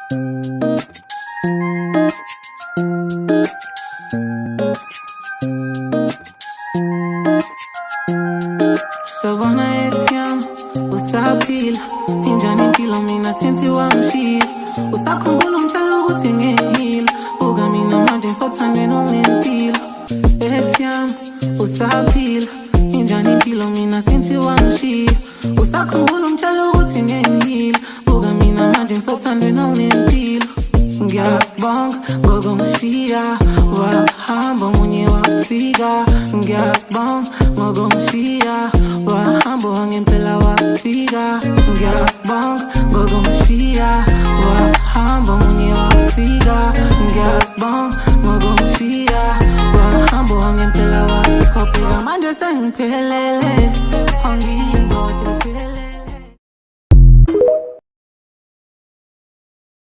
Sabona ex yami usaphila injani impilo mina since wamshila usakhumbula umtshela ukuthi ngehila buka mina manje ngisothandweni ongempilo ex yami usaphila injani impilo mina since wamshila usakhumbula umtshela ukuthi ngehila buka mina manje ngisothandweni ongempilo ngiyabonga ngokungishiya wahamba omunye wafika ngiyabonga